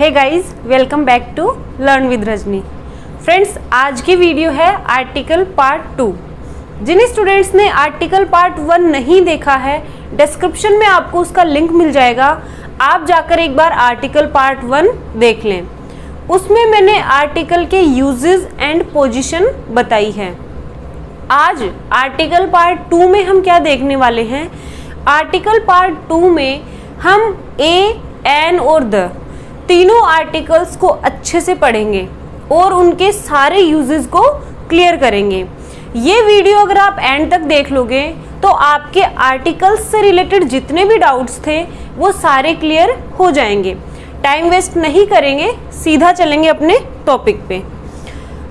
Hey guys, welcome back to learn with Rajni. Friends, आज की video है आर्टिकल पार्ट 2। जिन स्टूडेंट्स ने आर्टिकल पार्ट 1 नहीं देखा है, डिस्क्रिप्शन में आपको उसका लिंक मिल जाएगा। आप जाकर एक बार आर्टिकल पार्ट 1 देख लें। उसमें मैंने आर्टिकल के यूजेस एंड पोजीशन बताई है। आज आर्टिकल पार्ट 2 में हम क्या देखने वाले हैं? आर्टिकल पार्ट 2 में हम ए, एन और द तीनों आर्टिकल्स को अच्छे से पढ़ेंगे और उनके सारे यूजेस को क्लियर करेंगे। ये वीडियो अगर आप एंड तक देख लोगे तो आपके आर्टिकल्स से रिलेटेड जितने भी डाउट्स थे वो सारे क्लियर हो जाएंगे। टाइम वेस्ट नहीं करेंगे, सीधा चलेंगे अपने टॉपिक पे।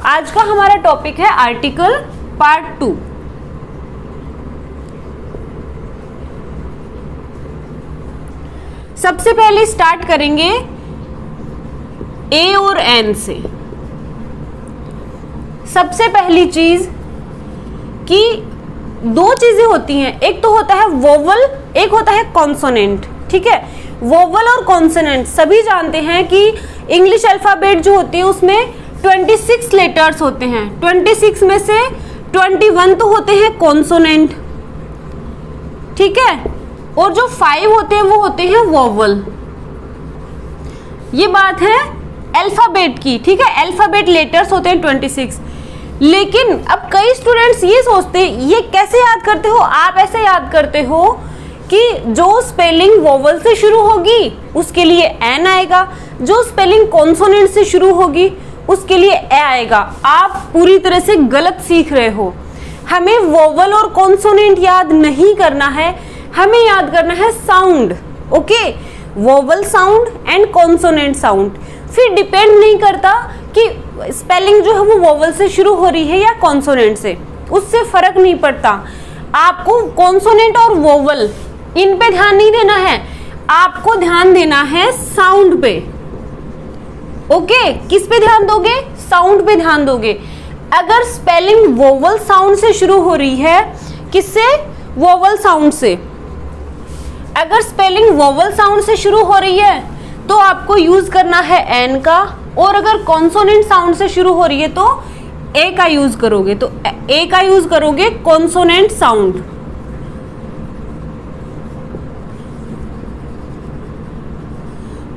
आज का हमारा टॉपिक है आर्टिकल पार्ट 2। सबसे पहले स्टार्ट करेंगे ए और एन से। सबसे पहली चीज कि दो चीजें होती हैं, एक तो होता है वोवल, एक होता है कॉन्सोनेंट। ठीक है, वोवल और कॉन्सोनेंट सभी जानते हैं कि इंग्लिश अल्फाबेट जो होती है उसमें 26 लेटर्स होते हैं। 26 में से 21 तो होते हैं कॉन्सोनेंट, ठीक है, और जो 5 होते हैं वो होते हैं वोवल। ये बात है अल्फाबेट की, ठीक है। अल्फाबेट लेटर्स होते हैं 26। लेकिन अब कई स्टूडेंट्स ये सोचते हैं, ये कैसे याद करते हो? आप ऐसे याद करते हो कि जो स्पेलिंग वोवल से शुरू होगी उसके लिए एन आएगा, जो स्पेलिंग कॉन्सोनेंट से शुरू होगी उसके लिए ए आएगा। आप पूरी तरह से गलत सीख रहे हो। हमें वोवल और कॉन्सोनेंट याद नहीं करना है, हमें याद करना है sound. Okay, vowel sound and consonant sound. फिर डिपेंड नहीं करता कि स्पेलिंग जो है वो वोवल से शुरू हो रही है या कॉन्सोनेंट से, उससे फर्क नहीं पड़ता। आपको कॉन्सोनेंट और वोवल इन पे ध्यान नहीं देना है, आपको ध्यान देना है साउंड पे। ओके, किस पे ध्यान दोगे? साउंड पे ध्यान दोगे। अगर स्पेलिंग वोवल साउंड से शुरू हो रही है, किससे? वोवल साउंड से। अगर स्पेलिंग वोवल साउंड से शुरू हो रही है तो आपको यूज करना है एन का, और अगर कॉन्सोनेंट साउंड से शुरू हो रही है तो ए का यूज करोगे। तो ए का यूज करोगे कॉन्सोनेंट साउंड।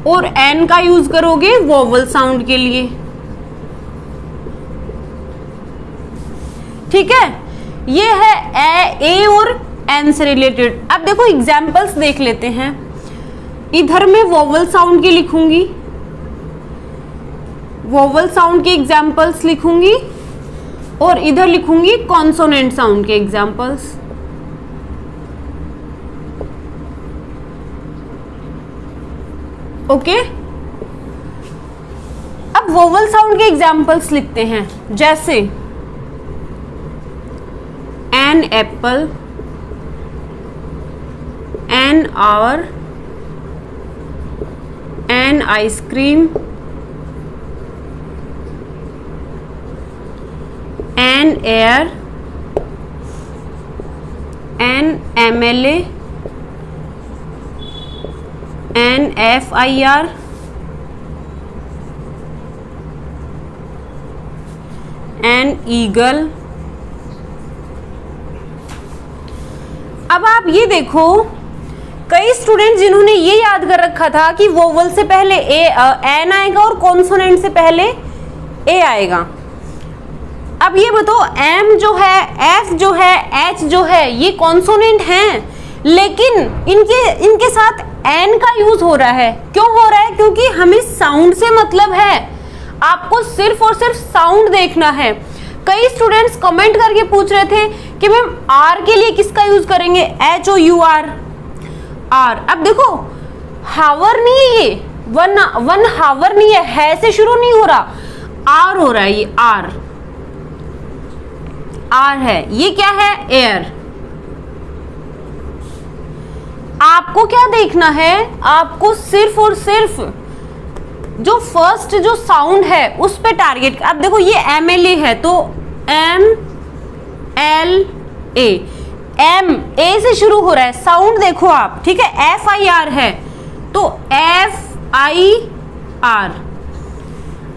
और एन का यूज करोगे वोवल साउंड के लिए। ठीक है, ये है ए और एन से रिलेटेड। अब देखो एग्जाम्पल्स देख लेते हैं। इधर मैं वोवल साउंड के लिखूंगी, वोवल साउंड के एग्जाम्पल्स लिखूंगी, और इधर लिखूंगी कॉन्सोनेंट साउंड के एग्जाम्पल्स। ओके, अब वोवल साउंड के एग्जाम्पल्स लिखते हैं, जैसे an apple, an hour, an ice cream, an air, an MLA, an FIR, an eagle. अब आप ये देखो, कई स्टूडेंट जिन्होंने ये याद कर रखा था कि वोवल से पहले एन आएगा और कॉन्सोनेंट से पहले ए आएगा। अब ये बताओ, एम जो है, एफ जो है, एच जो है, ये कॉन्सोनेंट हैं, लेकिन इनके साथ एन का यूज हो रहा है। क्यों हो रहा है? क्योंकि हमें साउंड से मतलब है। आपको सिर्फ और सिर्फ साउंड देखना है। कई स्टूडेंट्स कमेंट करके पूछ रहे थे कि मैम आर के लिए किसका यूज करेंगे? HOUR, our. अब देखो, हावर नहीं है, ये वन हावर नहीं है से शुरू नहीं हो रहा, आर हो रहा है। ये आर है। ये क्या है? एयर। आपको क्या देखना है? आपको सिर्फ और सिर्फ जो फर्स्ट जो साउंड है उस पे टारगेट। अब देखो, ये MLA है तो MLA, एम ए से शुरू हो रहा है, साउंड देखो आप, ठीक है। FIR है तो FIR, आर।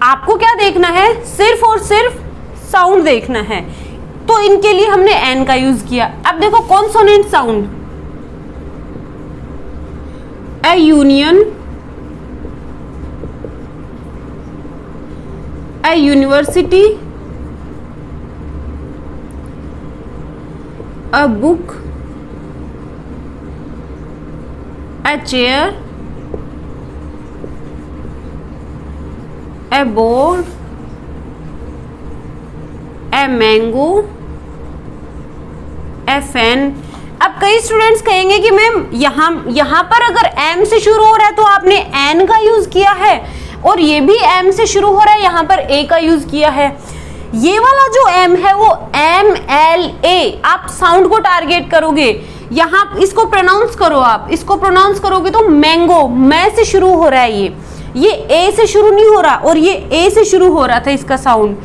आपको क्या देखना है, सिर्फ और सिर्फ साउंड देखना है, तो इनके लिए हमने एन का यूज किया। अब देखो consonant sound, A union, A university, a book, a chair, A board, a mango, A fan. अब कई स्टूडेंट्स कहेंगे कि मैम यहाँ पर अगर एम से शुरू हो रहा है तो आपने एन का यूज किया है, और ये भी एम से शुरू हो रहा है, यहाँ पर ए का यूज किया है। ये वाला जो एम है वो एम एल ए, आप साउंड को टारगेट करोगे, यहाँ इसको प्रोनाउंस करो, आप इसको प्रोनाउंस करोगे तो मैंगो, मैं से शुरू हो रहा है, ये ए से शुरू नहीं हो रहा, और ये ए से शुरू हो रहा था इसका साउंड।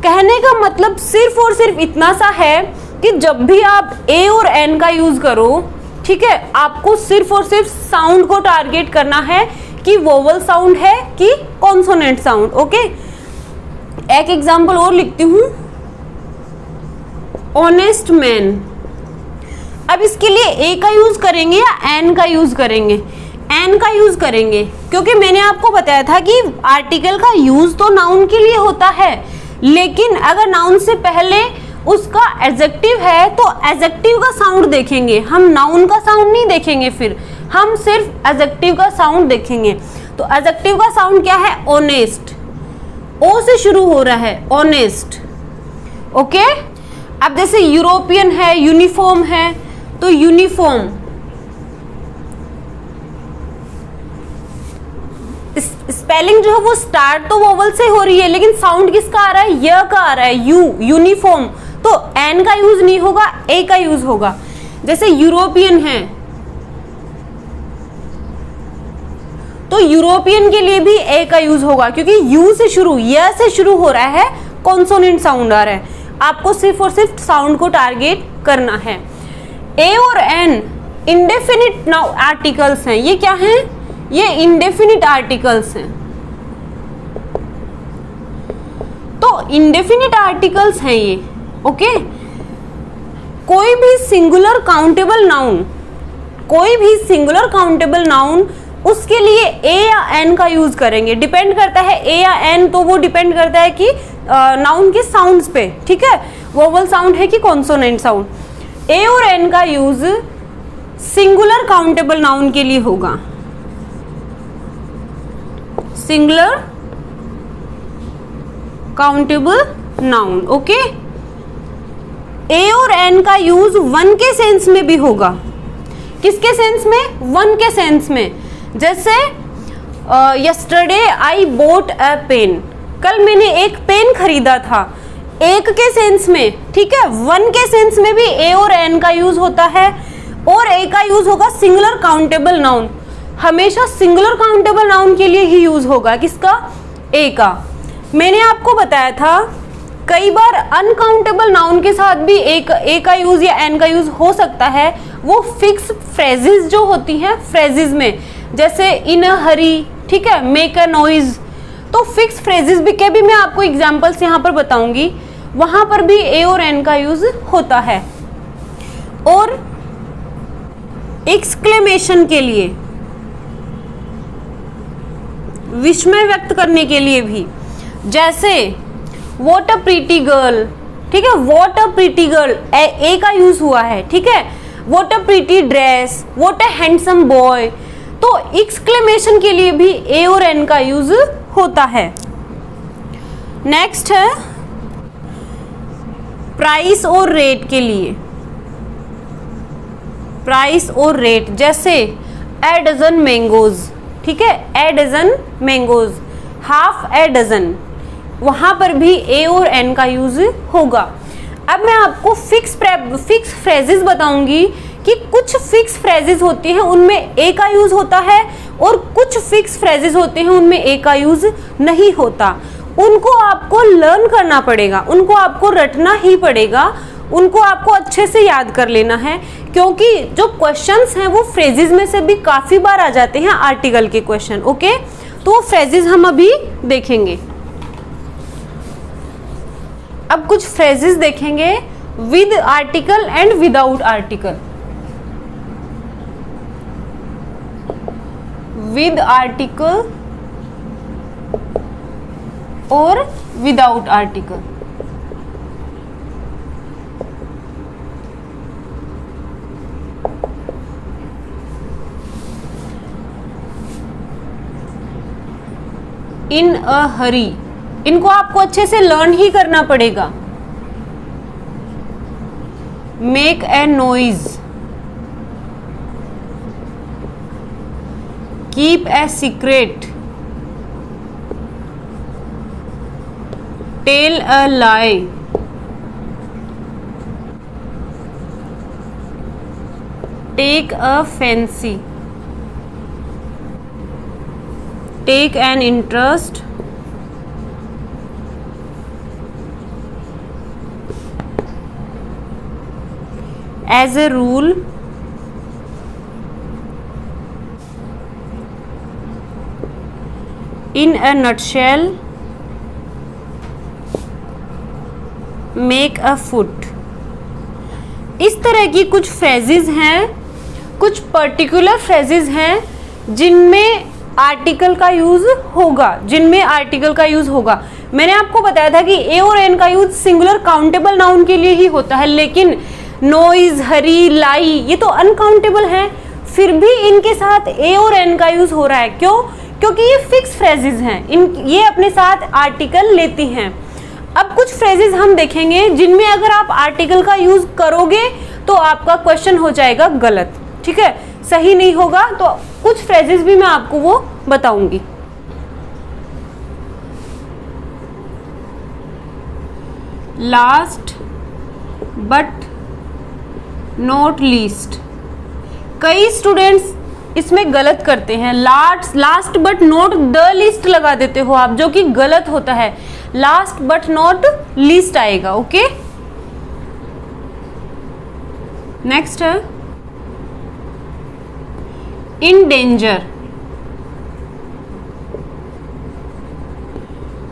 कहने का मतलब सिर्फ और सिर्फ इतना सा है कि जब भी आप ए और एन का यूज करो, ठीक है, आपको सिर्फ और सिर्फ साउंड को टारगेट करना है कि वोवल साउंड है कि कॉन्सोनेंट साउंड। ओके, एक एग्जांपल और लिखती हूं, ऑनेस्ट मैन। अब इसके लिए ए का यूज करेंगे या एन का यूज करेंगे? एन का यूज करेंगे, क्योंकि मैंने आपको बताया था कि आर्टिकल का यूज तो नाउन के लिए होता है, लेकिन अगर नाउन से पहले उसका एडजेक्टिव है तो एडजेक्टिव का साउंड देखेंगे हम, नाउन का साउंड नहीं देखेंगे, फिर हम सिर्फ एडजेक्टिव का साउंड देखेंगे। तो एडजेक्टिव का साउंड क्या है? ऑनेस्ट, ओ से शुरू हो रहा है, ऑनेस्ट। ओके, अब जैसे यूरोपियन है, यूनिफॉर्म है, तो यूनिफॉर्म। स्पेलिंग जो है वो स्टार्ट तो वोवल से हो रही है, लेकिन साउंड किसका आ रहा है? य का आ रहा है, यू, यूनिफॉर्म। तो एन का यूज नहीं होगा, ए का यूज होगा। जैसे यूरोपियन है, तो यूरोपियन के लिए भी ए का यूज होगा, क्योंकि यू से शुरू, य से शुरू हो रहा है, कॉन्सोनेंट साउंड आ रहा है। आपको सिर्फ और सिर्फ साउंड को टारगेट करना है। ए और एन इंडेफिनिट नाउ आर्टिकल्स हैं। ये क्या हैं? ये इंडेफिनिट आर्टिकल्स हैं। तो इंडेफिनिट आर्टिकल्स हैं ये। ओके, कोई भी सिंगुलर काउंटेबल नाउन, कोई भी सिंगुलर काउंटेबल नाउन, उसके लिए ए या एन का यूज करेंगे। डिपेंड करता है ए या एन, तो वो डिपेंड करता है कि नाउन के साउंड्स पे, ठीक है, वोवल साउंड है कि कॉन्सोनेंट साउंड। ए और एन का यूज सिंगुलर काउंटेबल नाउन के लिए होगा, सिंगुलर काउंटेबल नाउन। ओके, ए और एन का यूज वन के सेंस में भी होगा। किसके सेंस में? वन के सेंस में। जैसे yesterday I bought a pen, कल मैंने एक पेन खरीदा था, एक के सेंस में, ठीक है। वन के सेंस में भी ए और एन का यूज होता है, और ए का यूज होगा सिंगुलर काउंटेबल नाउन। हमेशा सिंगुलर काउंटेबल नाउन के लिए ही यूज होगा, किसका? ए का। मैंने आपको बताया था कई बार अनकाउंटेबल नाउन के साथ भी ए का यूज या एन का यूज हो सकता है। वो फिक्स फ्रेजेस जो होती हैं, फ्रेजेस में, जैसे इन अ हरी, ठीक है, मेक अ नॉइज, तो फिक्स फ्रेजेस भी के भी मैं आपको एग्जांपल्स यहाँ पर बताऊंगी, वहां पर भी ए और एन का यूज होता है। और एक्सक्लेमेशन के लिए, विस्मय व्यक्त करने के लिए भी, जैसे व्हाट अ प्रीटी गर्ल, ठीक है, व्हाट अ प्रीटी गर्ल, ए का यूज हुआ है, ठीक है। What a pretty dress, what a handsome boy, तो एक्सक्लेमेशन के लिए भी ए और एन का यूज होता है। नेक्स्ट है प्राइस और रेट के लिए, प्राइस और रेट, जैसे ए डजन मैंगोज, ठीक है, a dozen mangoes, half a dozen, वहां पर भी ए और एन का यूज होगा। अब मैं आपको फिक्स फ्रेजेस बताऊंगी कि कुछ फिक्स फ्रेजेस होती हैं उनमें ए का यूज होता है, और कुछ फिक्स फ्रेजेस होते हैं उनमें ए का यूज नहीं होता। उनको आपको लर्न करना पड़ेगा, उनको आपको रटना ही पड़ेगा, उनको आपको अच्छे से याद कर लेना है, क्योंकि जो क्वेश्चंस हैं वो फ्रेजेस में से भी काफी बार आ जाते हैं, आर्टिकल के क्वेश्चन। ओके, तो वो फ्रेजेस हम अभी देखेंगे। अब कुछ फ्रेजेस देखेंगे with article and without article. With article और without article. In a hurry, इनको आपको अच्छे से लर्न ही करना पड़ेगा। Make a noise, keep a secret, tell a lie, take a fancy, take an interest, as a rule, in a nutshell, make a fool. इस तरह की कुछ फ्रेजेस हैं, कुछ पर्टिकुलर फ्रेजेस हैं जिनमें आर्टिकल का यूज होगा, मैंने आपको बताया था कि ए और एन का यूज सिंगुलर काउंटेबल नाउन के लिए ही होता है, लेकिन नॉइज, हरी, लाई ये तो अनकाउंटेबल हैं, फिर भी इनके साथ ए और एन का यूज हो रहा है। क्यों? क्योंकि ये फिक्स फ्रेजेस हैं, ये अपने साथ आर्टिकल लेती हैं। अब कुछ फ्रेजेस हम देखेंगे जिनमें अगर आप आर्टिकल का यूज करोगे तो आपका क्वेश्चन हो जाएगा गलत, ठीक है, सही नहीं होगा। तो कुछ फ्रेजेस भी मैं आपको वो बताऊंगी। लास्ट बट नॉट लीस्ट, कई स्टूडेंट्स इसमें गलत करते हैं, last but not the least लगा देते हो आप, जो कि गलत होता है, लास्ट बट नॉट लीस्ट आएगा। ओके, नेक्स्ट है in danger,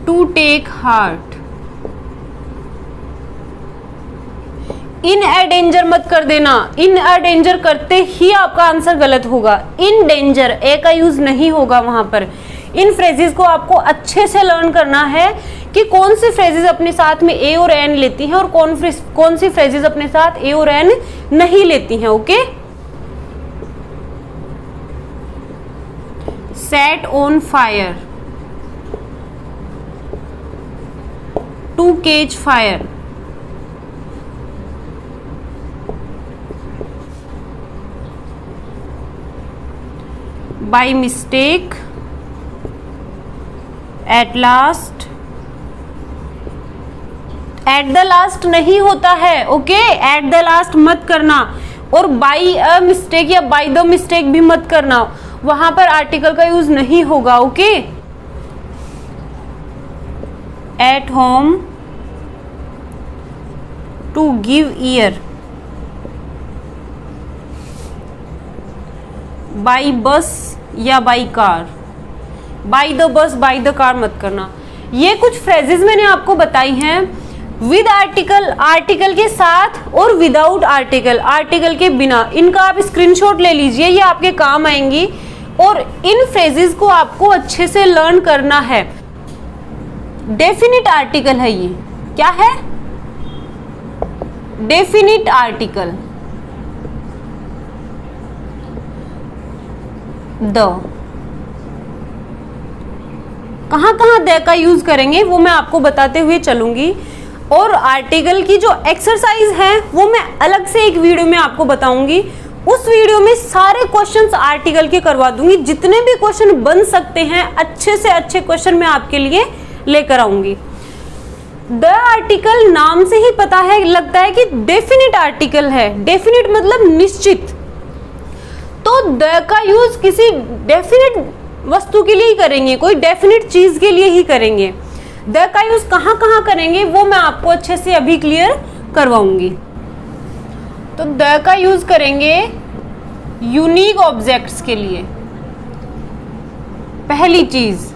to take heart, in a danger मत कर देना, इन ए डेंजर करते ही आपका आंसर गलत होगा। इन डेंजर ए का यूज नहीं होगा वहां पर। इन फ्रेजेस को आपको अच्छे से लर्न करना है कि कौन सी फ्रेजेस अपने साथ में ए और एन लेती हैं और कौन सी फ्रेजेस अपने साथ ए और एन नहीं लेती हैं। Okay, set on fire, to catch fire, by mistake, at last, at the last नहीं होता है। ओके, एट द लास्ट मत करना, और बाय अ मिस्टेक या बाय द मिस्टेक भी मत करना, वहां पर आर्टिकल का यूज नहीं होगा। Okay, at home, to give ear, by bus या by car, by the bus by the car मत करना। ये कुछ फ्रेजेस मैंने आपको बताई हैं विद आर्टिकल, आर्टिकल के साथ और विदाउट आर्टिकल, आर्टिकल के बिना। इनका आप स्क्रीनशॉट ले लीजिए, ये आपके काम आएंगी। और इन फ्रेजेस को आपको अच्छे से लर्न करना है। डेफिनिट आर्टिकल है ये, क्या है? Definite article, the. कहां कहां द का यूज करेंगे वो मैं आपको बताते हुए चलूंगी, और आर्टिकल की जो एक्सरसाइज है वो मैं अलग से एक वीडियो में आपको बताऊंगी। उस वीडियो में सारे क्वेश्चंस आर्टिकल के करवा दूंगी, जितने भी क्वेश्चन बन सकते हैं अच्छे से अच्छे क्वेश्चन मैं आपके लिए लेकर आऊंगी। द आर्टिकल नाम से ही पता है, लगता है कि डेफिनिट आर्टिकल है। डेफिनिट मतलब निश्चित, तो द का यूज किसी डेफिनिट वस्तु के लिए ही करेंगे, कोई डेफिनिट चीज के लिए ही करेंगे। द का यूज कहां कहां करेंगे वो मैं आपको अच्छे से अभी क्लियर करवाऊंगी। तो द का यूज करेंगे यूनिक ऑब्जेक्ट्स के लिए, पहली चीज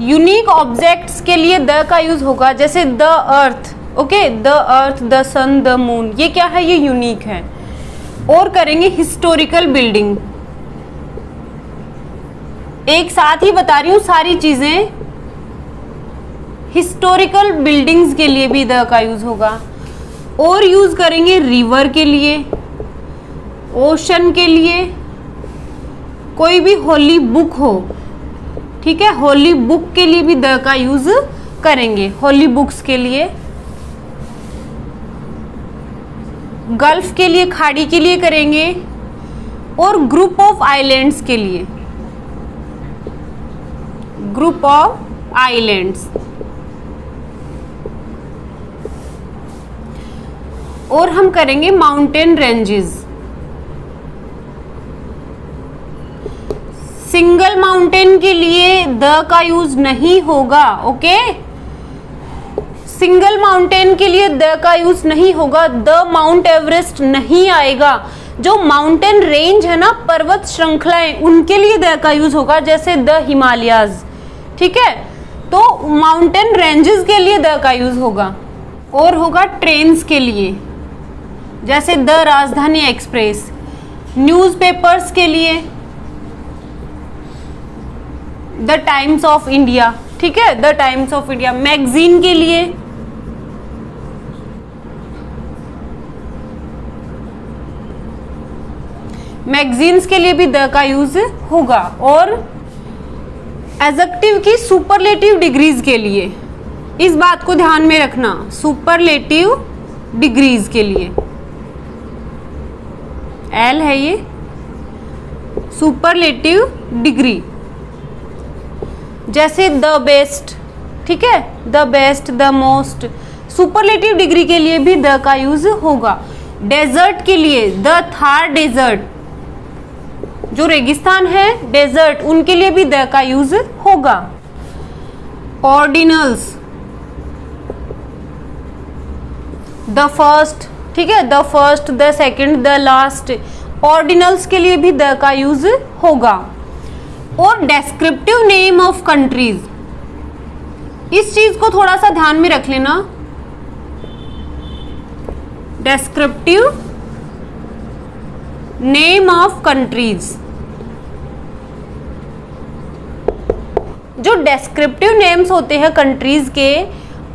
यूनिक ऑब्जेक्ट्स के लिए द का यूज होगा, जैसे the earth, okay, the earth, the sun, the moon, ये क्या है, ये यूनिक है। और करेंगे हिस्टोरिकल बिल्डिंग, एक साथ ही बता रही हूं सारी चीजें। हिस्टोरिकल बिल्डिंग्स के लिए भी द का यूज होगा। और यूज करेंगे रिवर के लिए, ओशन के लिए, कोई भी होली बुक हो, ठीक है, होली बुक के लिए भी द का यूज करेंगे, होली बुक्स के लिए। गल्फ के लिए, खाड़ी के लिए करेंगे। और ग्रुप ऑफ आइलैंड्स के लिए, ग्रुप ऑफ आइलैंड्स। और हम करेंगे माउंटेन रेंजेस। सिंगल माउंटेन के लिए द का यूज नहीं होगा, ओके, सिंगल माउंटेन के लिए द का यूज नहीं होगा। द माउंट एवरेस्ट नहीं आएगा। जो माउंटेन रेंज है ना, पर्वत श्रृंखलाएं, उनके लिए द का यूज होगा, जैसे द हिमालयाज, ठीक है। तो माउंटेन रेंजेस के लिए द का यूज होगा। और होगा ट्रेन्स के लिए, जैसे द राजधानी एक्सप्रेस। न्यूज़पेपर्स के लिए द टाइम्स ऑफ इंडिया, ठीक है, the times of India. Magazine के लिए मैगजीन्स के लिए भी द का यूज होगा। और एडजेक्टिव की सुपरलेटिव डिग्रीज के लिए, इस बात को ध्यान में रखना, सुपरलेटिव डिग्रीज के लिए एल है ये, सुपरलेटिव डिग्री, जैसे द बेस्ट, ठीक है, the best, the most. Superlative degree के लिए भी द का यूज होगा। डेजर्ट के लिए द थार डेजर्ट, जो रेगिस्तान है, डेजर्ट, उनके लिए भी द का यूज होगा। ऑर्डिनल्स, द फर्स्ट, ठीक है, the first, the second, the last, ordinals के लिए भी द का यूज होगा। और डेस्क्रिप्टिव नेम ऑफ कंट्रीज, इस चीज को थोड़ा सा ध्यान में रख लेना। डेस्क्रिप्टिव नेम ऑफ कंट्रीज, जो डेस्क्रिप्टिव नेम्स होते हैं कंट्रीज के,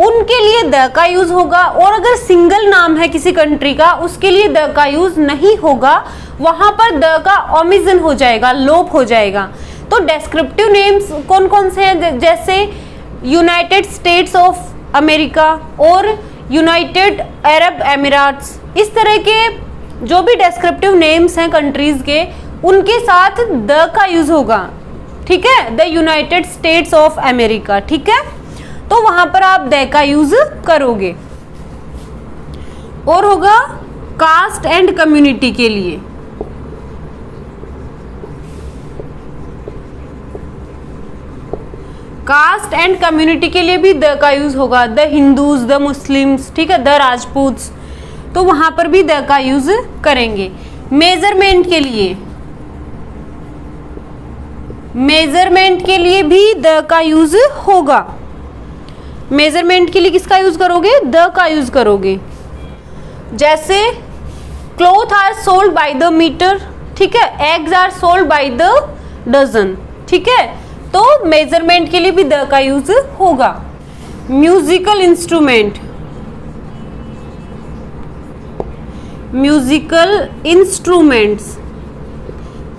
उनके लिए द का यूज होगा। और अगर सिंगल नाम है किसी कंट्री का, उसके लिए द का यूज नहीं होगा, वहां पर द का ओमिशन हो जाएगा, लोप हो जाएगा। तो डेस्क्रिप्टिव नेम्स कौन कौन से हैं, जैसे यूनाइटेड स्टेट्स ऑफ अमेरिका और यूनाइटेड अरब एमिरेट्स, इस तरह के जो भी डेस्क्रिप्टिव नेम्स हैं कंट्रीज के, उनके साथ द का यूज होगा, ठीक है, the United states of America, ठीक है, तो वहां पर आप द का यूज करोगे। और होगा कास्ट एंड कम्युनिटी के लिए, कास्ट एंड कम्युनिटी के लिए भी द का यूज होगा। द हिंदूज, द मुस्लिम्स, ठीक है, द राजपूत्स, तो वहां पर भी द का यूज करेंगे। मेजरमेंट के लिए, मेजरमेंट के लिए भी द का यूज होगा। मेजरमेंट के लिए किसका यूज करोगे, द का यूज करोगे। जैसे cloth are sold by the metre, ठीक है, eggs are sold by the dozen, ठीक है, तो मेजरमेंट के लिए भी द का यूज होगा। म्यूजिकल इंस्ट्रूमेंट, म्यूजिकल इंस्ट्रूमेंट्स,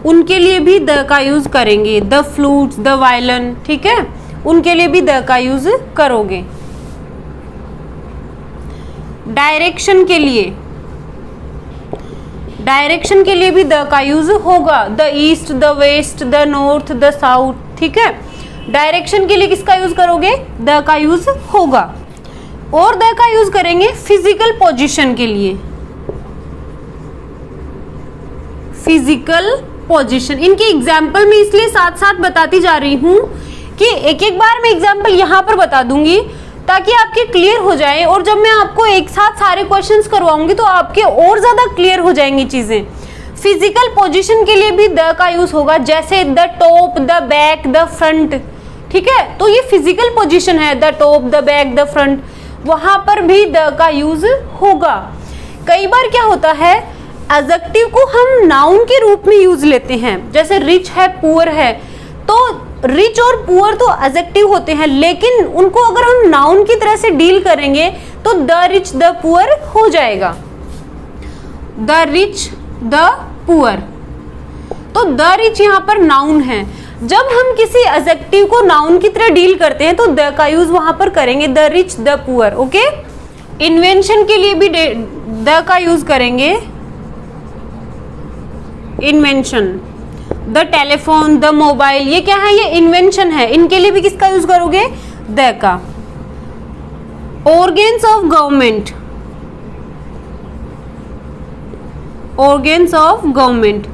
उनके लिए भी द का यूज करेंगे। द फ्लूट्स, द वायलिन, ठीक है, उनके लिए भी द का यूज करोगे। डायरेक्शन के लिए, डायरेक्शन के लिए भी द का यूज होगा। The east, the west, the north, the south, ठीक है, डायरेक्शन के लिए किसका यूज करोगे, द का यूज होगा। और द का यूज करेंगे फिजिकल पोजीशन के लिए, फिजिकल पोजीशन। इनके एग्जाम्पल में इसलिए साथ साथ बताती जा रही हूं कि एक एक बार मैं एग्जाम्पल यहां पर बता दूंगी ताकि आपके क्लियर हो जाए, और जब मैं आपको एक साथ सारे क्वेश्चंस करवाऊंगी तो आपके और ज्यादा क्लियर हो जाएंगी चीजें। फिजिकल पोजीशन के लिए भी द का यूज होगा, जैसे the top, the back, the front, ठीक है। तो ये फिजिकल पोजीशन है, the top, the back, the front, वहां पर भी द का यूज होगा। कई बार क्या होता है, एडजेक्टिव को हम नाउन के रूप में यूज लेते हैं, जैसे रिच है, पुअर है, तो रिच और पुअर तो एडजेक्टिव होते हैं, लेकिन उनको अगर हम नाउन की तरह से डील करेंगे तो द रिच, द पुअर हो जाएगा, द रिच, द पुअर। तो द रिच यहाँ पर नाउन है। जब हम किसी एडजेक्टिव को नाउन की तरह डील करते हैं तो द का यूज वहां पर करेंगे, the rich, the poor, okay. Invention के लिए भी द का यूज करेंगे, invention, the telephone, the mobile, ये क्या है, ये इन्वेंशन है, इनके लिए भी किसका यूज करोगे, द का। Organs of government, organs of government,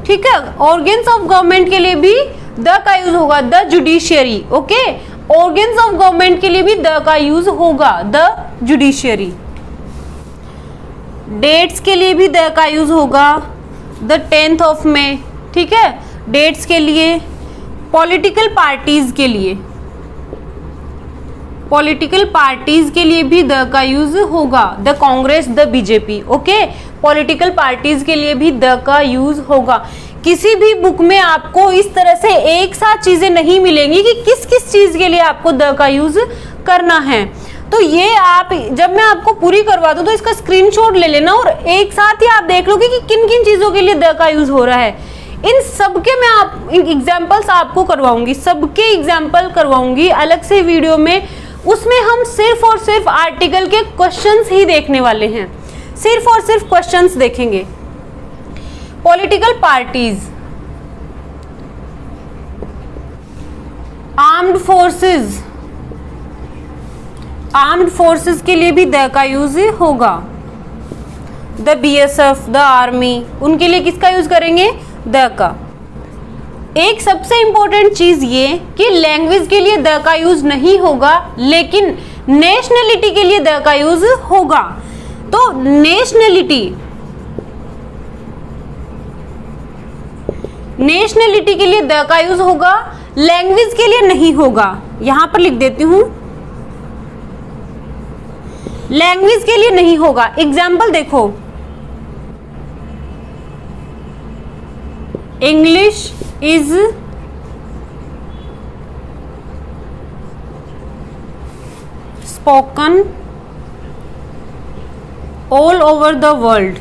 ठीक है, ऑर्गेन्स ऑफ गवर्नमेंट के लिए भी द का यूज होगा, the judiciary, okay. Organs of government के लिए भी द का यूज होगा, द जुडिशियरी। डेट्स के लिए भी द का यूज होगा, द 10th of May, ठीक है, डेट्स के लिए। पॉलिटिकल पार्टीज के लिए, पॉलिटिकल पार्टीज के लिए भी द का यूज होगा, the Congress, the BJP, okay. Political parties के लिए भी द का यूज होगा। किसी भी बुक में आपको इस तरह से एक साथ चीजें नहीं मिलेंगी कि किस किस चीज के लिए आपको द का यूज करना है। तो ये आप जब मैं आपको पूरी करवा दूं तो इसका स्क्रीनशॉट ले लेना और एक साथ ही आप देख लोगे कि किन किन चीजों के लिए द का यूज हो रहा है। इन सबके मैं आप एग्जाम्पल्स आपको करवाऊंगी, सबके एग्जाम्पल करवाऊंगी अलग से वीडियो में। उसमें हम सिर्फ और सिर्फ आर्टिकल के क्वेश्चंस ही देखने वाले हैं, सिर्फ और सिर्फ क्वेश्चंस देखेंगे। Political parties, armed forces, armed forces के लिए भी द का यूज होगा, द बीएसएफ, द आर्मी, उनके लिए किसका यूज करेंगे, द का। एक सबसे इंपॉर्टेंट चीज ये कि लैंग्वेज के लिए द का यूज नहीं होगा, लेकिन नेशनलिटी के लिए द का यूज होगा। तो नेशनलिटी, नेशनलिटी के लिए द का यूज होगा, लैंग्वेज के लिए नहीं होगा। यहां पर लिख देती हूं, लैंग्वेज के लिए नहीं होगा। एग्जाम्पल देखो, English is spoken all over the world,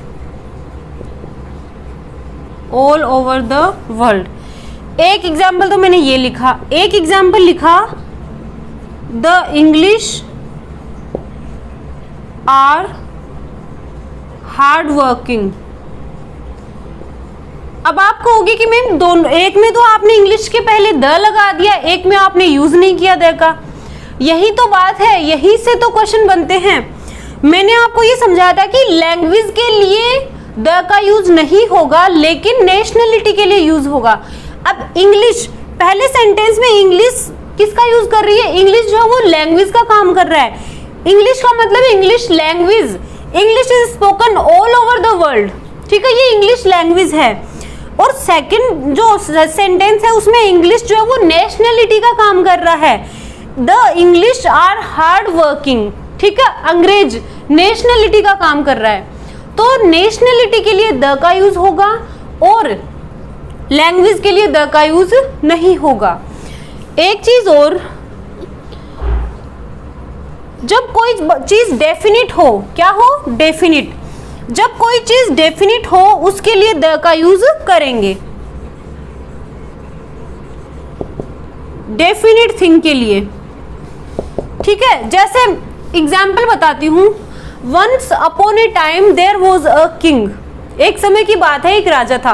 all over the world. एक एग्जाम्पल तो मैंने ये लिखा, एक एग्जाम्पल लिखा, the English are hard working. अब आपको होगी कि मैं दोनों, एक में तो आपने इंग्लिश के पहले द लगा दिया, एक में आपने यूज नहीं किया द का। यही तो बात है, यही से तो क्वेश्चन बनते हैं। मैंने आपको ये समझाया था कि लैंग्वेज के लिए द का यूज नहीं होगा, लेकिन नेशनलिटी के लिए यूज होगा। अब इंग्लिश, पहले सेंटेंस में इंग्लिश किसका यूज कर रही है, इंग्लिश जो है वो लैंग्वेज का काम कर रहा है। इंग्लिश का मतलब English language, English is spoken all over the world, ठीक है, ये इंग्लिश लैंग्वेज है। और सेकंड जो सेंटेंस है उसमें इंग्लिश जो है वो नेशनलिटी का काम कर रहा है, the English are hard working, ठीक है, अंग्रेज नेशनलिटी का काम कर रहा है। तो नेशनलिटी के लिए द का यूज होगा और लैंग्वेज के लिए द का यूज नहीं होगा। एक चीज और, जब कोई चीज डेफिनिट हो, क्या हो, डेफिनिट, जब कोई चीज डेफिनिट हो उसके लिए द का यूज करेंगे, डेफिनिट थिंग के लिए, ठीक है। जैसे एग्जाम्पल बताती हूं, once upon a time there was a king, एक समय की बात है, एक राजा था।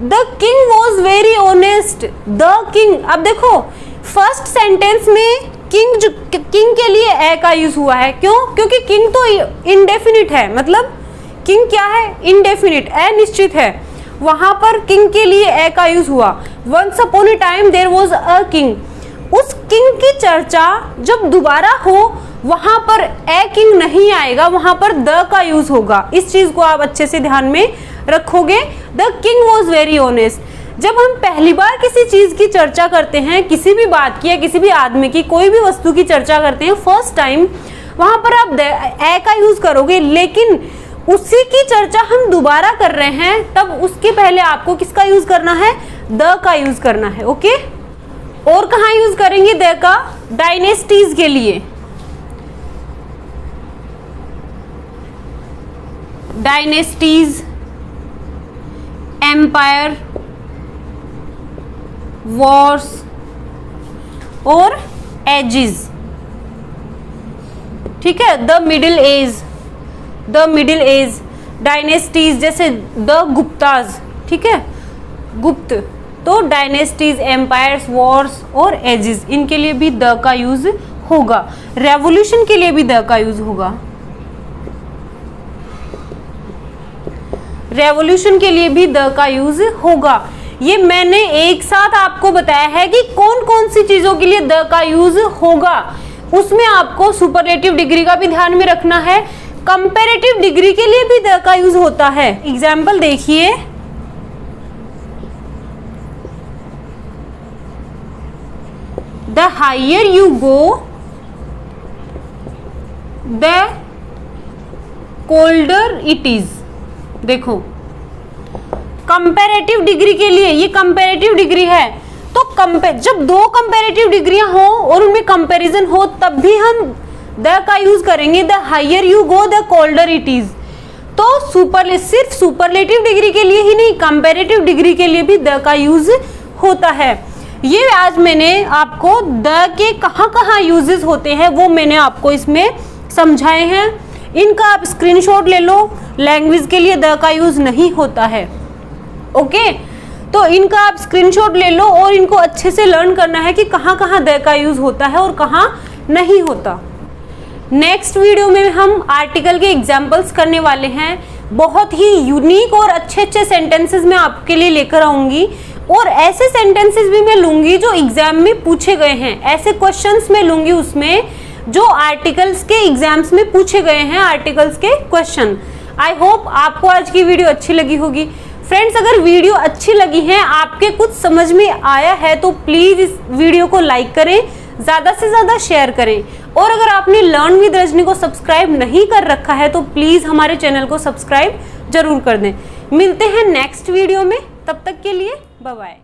The king was very honest, the king. अब देखो फर्स्ट सेंटेंस में किंग के लिए ए का यूज हुआ है, क्यों, क्योंकि किंग तो इनडेफिनिट है, मतलब किंग क्या है, इनडेफिनिट, अनिश्चित है, वहां पर किंग के लिए ए का यूज हुआ। Once upon a time there was a king, उस किंग की चर्चा जब दोबारा हो वहां पर ए किंग नहीं आएगा, वहां पर द का यूज होगा। इस चीज को आप अच्छे से ध्यान में रखोगे। The king was very honest. जब हम पहली बार किसी चीज की चर्चा करते हैं, किसी भी बात की या किसी भी आदमी की, कोई भी वस्तु की चर्चा करते हैं फर्स्ट टाइम, वहां पर आप ए का यूज करोगे, लेकिन उसी की चर्चा हम दोबारा कर रहे हैं तब उसके पहले आपको किसका यूज करना है? द का यूज करना है। ओके, और कहां यूज करेंगे द का? डायनेस्टीज के लिए। डायनेस्टीज, एम्पायर, वॉर्स और एजेस। ठीक है, the middle age, the middle age, dynasties जैसे द गुप्ताज। ठीक है, गुप्त, तो डायनेस्टीज, एम्पायर्स, वॉर्स और एजेस, इनके लिए भी द का यूज होगा। रेवोल्यूशन के लिए भी द का यूज होगा। रेवोल्यूशन के लिए भी द का यूज होगा। ये मैंने एक साथ आपको बताया है कि कौन कौन सी चीजों के लिए द का यूज होगा। उसमें आपको सुपरलेटिव डिग्री का भी ध्यान में रखना है, कंपैरेटिव डिग्री के लिए भी द का यूज होता है। एग्जाम्पल देखिए, the higher you go the colder it is. देखो, कंपैरेटिव डिग्री के लिए, ये कंपैरेटिव डिग्री है, तो जब दो कंपैरेटिव डिग्रियां हो और उनमें कंपैरिजन हो तब भी हम द का यूज करेंगे। The higher you go the colder it is. तो सिर्फ सुपरलेटिव डिग्री के लिए ही नहीं, कंपैरेटिव डिग्री के लिए भी द का यूज होता है। ये आज मैंने आपको द के कहाँ कहाँ यूजेस होते हैं वो मैंने आपको इसमें समझाए हैं। इनका आप स्क्रीनशॉट ले लो। लैंग्वेज के लिए द का यूज नहीं होता है। ओके, तो इनका आप स्क्रीनशॉट ले लो और इनको अच्छे से लर्न करना है कि कहाँ कहाँ द का यूज होता है और कहाँ नहीं होता। नेक्स्ट वीडियो में हम आर्टिकल के एग्जाम्पल्स करने वाले हैं। बहुत ही यूनिक और अच्छे अच्छे सेंटेंसेस मैं आपके लिए लेकर आऊंगी, और ऐसे सेंटेंसेस भी मैं लूंगी जो एग्जाम में पूछे गए हैं। ऐसे क्वेश्चंस मैं लूंगी उसमें जो आर्टिकल्स के एग्जाम्स में पूछे गए हैं, आर्टिकल्स के क्वेश्चन। आई होप आपको आज की वीडियो अच्छी लगी होगी। फ्रेंड्स, अगर वीडियो अच्छी लगी है, आपके कुछ समझ में आया है, तो प्लीज इस वीडियो को लाइक करें, ज्यादा से ज्यादा शेयर करें, और अगर आपने लर्न विद रजनी को सब्सक्राइब नहीं कर रखा है तो प्लीज हमारे चैनल को सब्सक्राइब जरूर कर दें। मिलते हैं नेक्स्ट वीडियो में, तब तक के लिए बाय बाय।